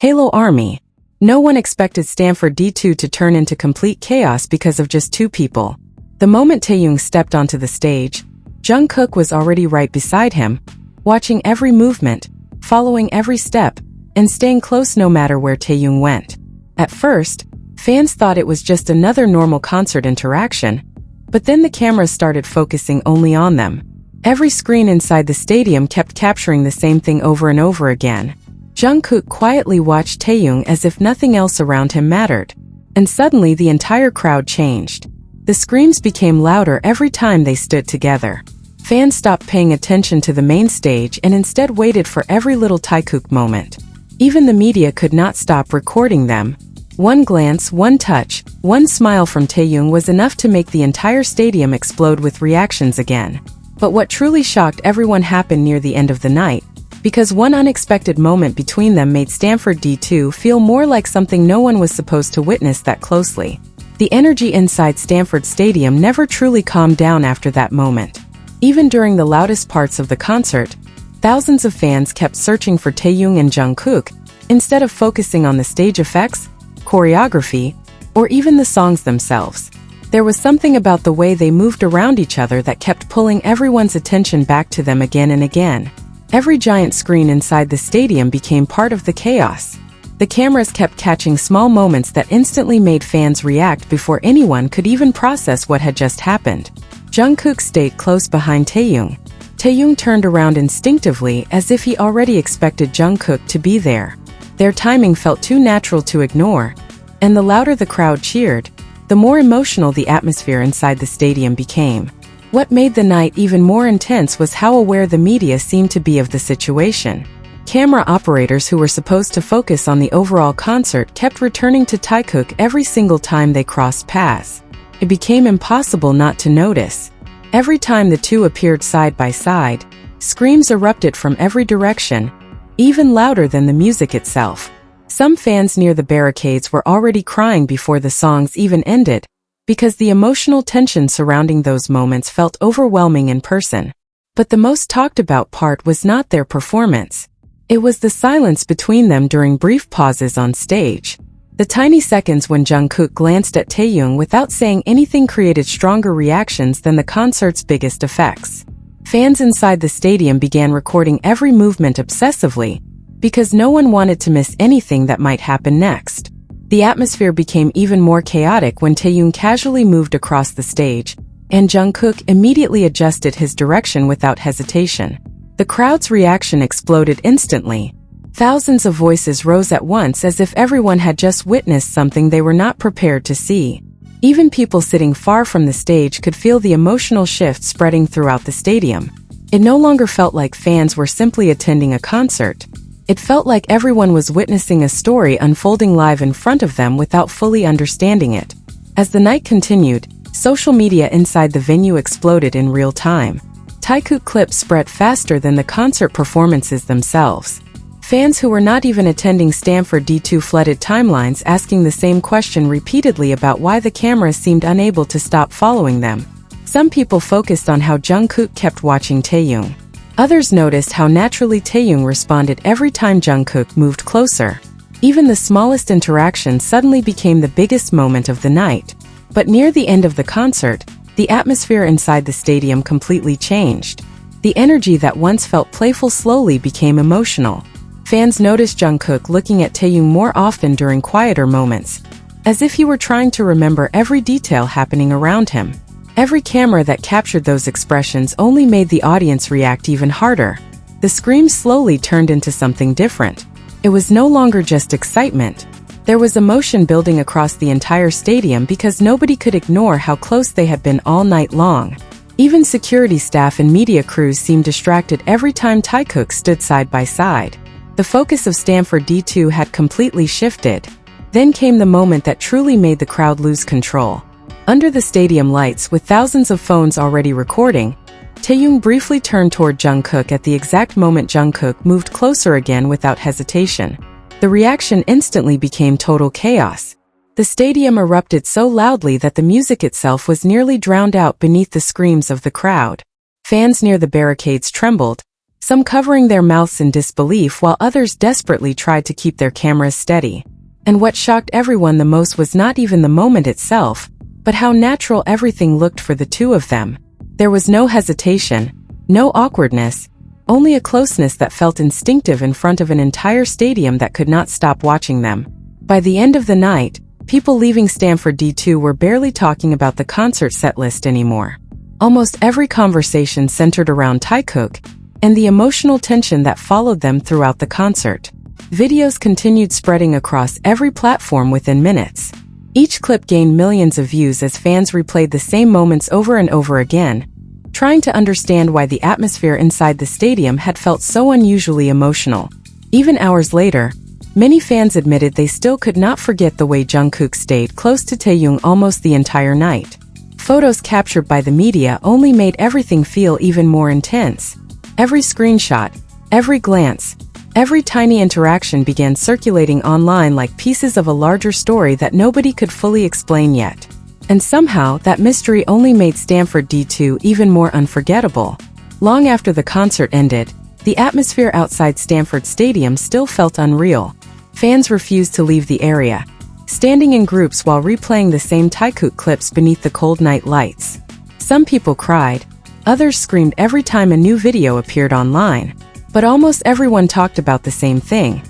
Halo Army. No one expected Stanford D2 to turn into complete chaos because of just two people. The moment Taehyung stepped onto the stage, Jungkook was already right beside him, watching every movement, following every step, and staying close no matter where Taehyung went. At first, fans thought it was just another normal concert interaction, but then the cameras started focusing only on them. Every screen inside the stadium kept capturing the same thing over and over again. Jungkook quietly watched Taehyung as if nothing else around him mattered. And suddenly the entire crowd changed. The screams became louder every time they stood together. Fans stopped paying attention to the main stage and instead waited for every little Taekook moment. Even the media could not stop recording them. One glance, one touch, one smile from Taehyung was enough to make the entire stadium explode with reactions again. But what truly shocked everyone happened near the end of the night, because one unexpected moment between them made Stanford D2 feel more like something no one was supposed to witness that closely. The energy inside Stanford Stadium never truly calmed down after that moment. Even during the loudest parts of the concert, thousands of fans kept searching for Taehyung and Jungkook, instead of focusing on the stage effects, choreography, or even the songs themselves. There was something about the way they moved around each other that kept pulling everyone's attention back to them again and again. Every giant screen inside the stadium became part of the chaos. The cameras kept catching small moments that instantly made fans react before anyone could even process what had just happened. Jungkook stayed close behind Taehyung. Taehyung turned around instinctively as if he already expected Jungkook to be there. Their timing felt too natural to ignore, and the louder the crowd cheered, the more emotional the atmosphere inside the stadium became. What made the night even more intense was how aware the media seemed to be of the situation. Camera operators who were supposed to focus on the overall concert kept returning to Taekook every single time they crossed paths. It became impossible not to notice. Every time the two appeared side by side, screams erupted from every direction, even louder than the music itself. Some fans near the barricades were already crying before the songs even ended, because the emotional tension surrounding those moments felt overwhelming in person. But the most talked about part was not their performance. It was the silence between them during brief pauses on stage. The tiny seconds when Jungkook glanced at Taehyung without saying anything created stronger reactions than the concert's biggest effects. Fans inside the stadium began recording every movement obsessively, because no one wanted to miss anything that might happen next. The atmosphere became even more chaotic when Taehyung casually moved across the stage, and Jungkook immediately adjusted his direction without hesitation. The crowd's reaction exploded instantly. Thousands of voices rose at once as if everyone had just witnessed something they were not prepared to see. Even people sitting far from the stage could feel the emotional shift spreading throughout the stadium. It no longer felt like fans were simply attending a concert. It felt like everyone was witnessing a story unfolding live in front of them without fully understanding it. As the night continued, social media inside the venue exploded in real time. Taekook clips spread faster than the concert performances themselves. Fans who were not even attending Stanford D2 flooded timelines asking the same question repeatedly about why the cameras seemed unable to stop following them. Some people focused on how Jungkook kept watching Taehyung. Others noticed how naturally Taehyung responded every time Jungkook moved closer. Even the smallest interaction suddenly became the biggest moment of the night. But near the end of the concert, the atmosphere inside the stadium completely changed. The energy that once felt playful slowly became emotional. Fans noticed Jungkook looking at Taehyung more often during quieter moments, as if he were trying to remember every detail happening around him. Every camera that captured those expressions only made the audience react even harder. The screams slowly turned into something different. It was no longer just excitement. There was emotion building across the entire stadium because nobody could ignore how close they had been all night long. Even security staff and media crews seemed distracted every time Taekook stood side by side. The focus of Stanford D2 had completely shifted. Then came the moment that truly made the crowd lose control. Under the stadium lights, with thousands of phones already recording, Taehyung briefly turned toward Jungkook at the exact moment Jungkook moved closer again without hesitation. The reaction instantly became total chaos. The stadium erupted so loudly that the music itself was nearly drowned out beneath the screams of the crowd. Fans near the barricades trembled, some covering their mouths in disbelief while others desperately tried to keep their cameras steady. And what shocked everyone the most was not even the moment itself, but how natural everything looked for the two of them. There was no hesitation, no awkwardness, only a closeness that felt instinctive in front of an entire stadium that could not stop watching them. By the end of the night, people leaving Stanford D2 were barely talking about the concert set list anymore. Almost every conversation centered around Taekook and the emotional tension that followed them throughout the concert. Videos continued spreading across every platform within minutes. Each clip gained millions of views as fans replayed the same moments over and over again, trying to understand why the atmosphere inside the stadium had felt so unusually emotional. Even hours later, many fans admitted they still could not forget the way Jungkook stayed close to Taehyung almost the entire night. Photos captured by the media only made everything feel even more intense. Every screenshot, every glance, every tiny interaction began circulating online like pieces of a larger story that nobody could fully explain yet. And somehow, that mystery only made Stanford D2 even more unforgettable. Long after the concert ended, the atmosphere outside Stanford Stadium still felt unreal. Fans refused to leave the area, standing in groups while replaying the same Taekook clips beneath the cold night lights. Some people cried, others screamed every time a new video appeared online. But almost everyone talked about the same thing: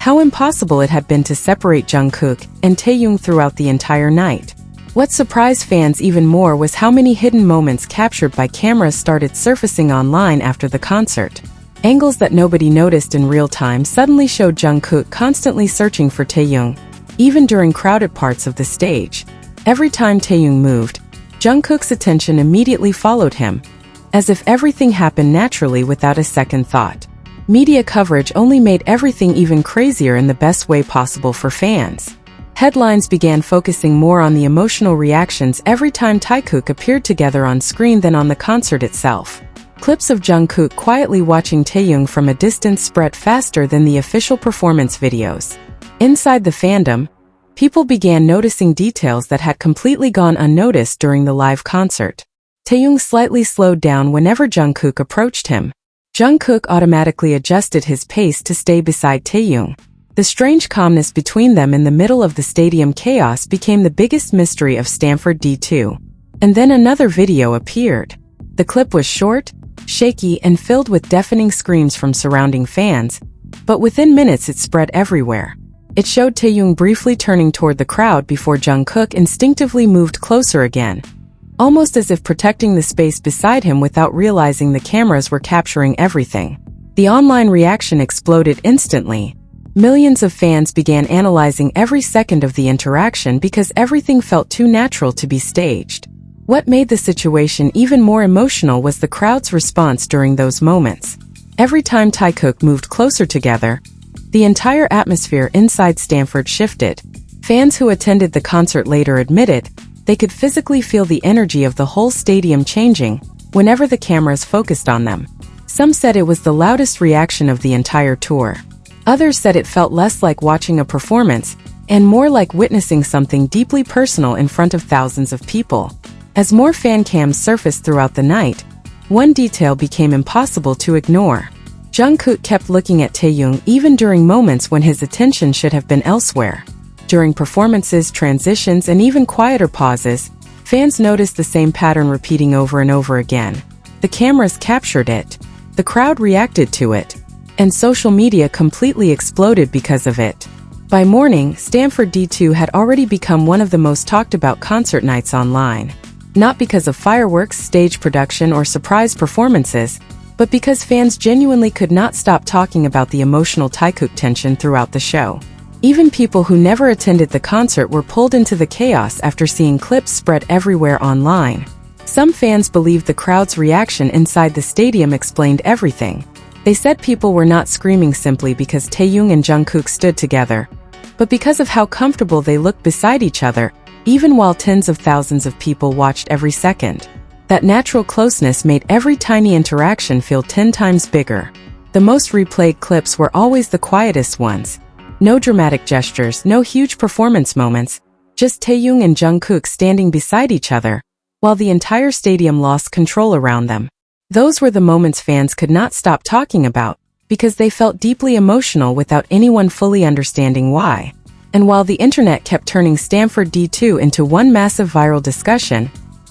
how impossible it had been to separate Jungkook and Taehyung throughout the entire night. What surprised fans even more was how many hidden moments captured by cameras started surfacing online after the concert. Angles that nobody noticed in real time suddenly showed Jungkook constantly searching for Taehyung, even during crowded parts of the stage. Every time Taehyung moved, Jungkook's attention immediately followed him, as if everything happened naturally without a second thought. Media coverage only made everything even crazier in the best way possible for fans. Headlines began focusing more on the emotional reactions every time Taekook appeared together on screen than on the concert itself. Clips of Jungkook quietly watching Taehyung from a distance spread faster than the official performance videos. Inside the fandom, people began noticing details that had completely gone unnoticed during the live concert. Taehyung slightly slowed down whenever Jungkook approached him. Jungkook automatically adjusted his pace to stay beside Taehyung. The strange calmness between them in the middle of the stadium chaos became the biggest mystery of Stanford D2. And then another video appeared. The clip was short, shaky, and filled with deafening screams from surrounding fans, but within minutes it spread everywhere. It showed Taehyung briefly turning toward the crowd before Jungkook instinctively moved closer again, almost as if protecting the space beside him without realizing the cameras were capturing everything. The online reaction exploded instantly. Millions of fans began analyzing every second of the interaction because everything felt too natural to be staged. What made the situation even more emotional was the crowd's response during those moments. Every time Taekook moved closer together, the entire atmosphere inside Stanford shifted. Fans who attended the concert later admitted they could physically feel the energy of the whole stadium changing whenever the cameras focused on them. Some said it was the loudest reaction of the entire tour. Others said it felt less like watching a performance and more like witnessing something deeply personal in front of thousands of people. As more fan cams surfaced throughout the night, one detail became impossible to ignore. Jungkook kept looking at Taehyung even during moments when his attention should have been elsewhere. During performances, transitions, and even quieter pauses, fans noticed the same pattern repeating over and over again. The cameras captured it, the crowd reacted to it, and social media completely exploded because of it. By morning, Stanford D2 had already become one of the most talked about concert nights online. Not because of fireworks, stage production, or surprise performances, but because fans genuinely could not stop talking about the emotional Taekook tension throughout the show. Even people who never attended the concert were pulled into the chaos after seeing clips spread everywhere online. Some fans believed the crowd's reaction inside the stadium explained everything. They said people were not screaming simply because Taehyung and Jungkook stood together, but because of how comfortable they looked beside each other, even while tens of thousands of people watched every second. That natural closeness made every tiny interaction feel 10 times bigger. The most replayed clips were always the quietest ones. No dramatic gestures, no huge performance moments, just Taehyung and Jungkook standing beside each other, while the entire stadium lost control around them. Those were the moments fans could not stop talking about, because they felt deeply emotional without anyone fully understanding why. And while the internet kept turning Stanford D2 into one massive viral discussion,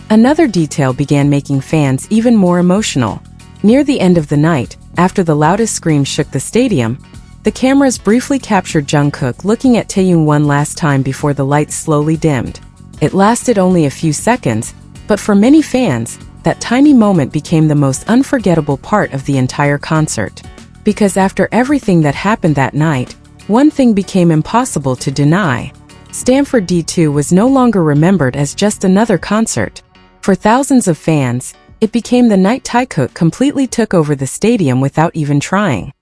another detail began making fans even more emotional. Near the end of the night, after the loudest scream shook the stadium, the cameras briefly captured Jungkook looking at Taehyung one last time before the lights slowly dimmed. It lasted only a few seconds, but for many fans, that tiny moment became the most unforgettable part of the entire concert. Because after everything that happened that night, one thing became impossible to deny. Stanford D2 was no longer remembered as just another concert. For thousands of fans, it became the night Taekook completely took over the stadium without even trying.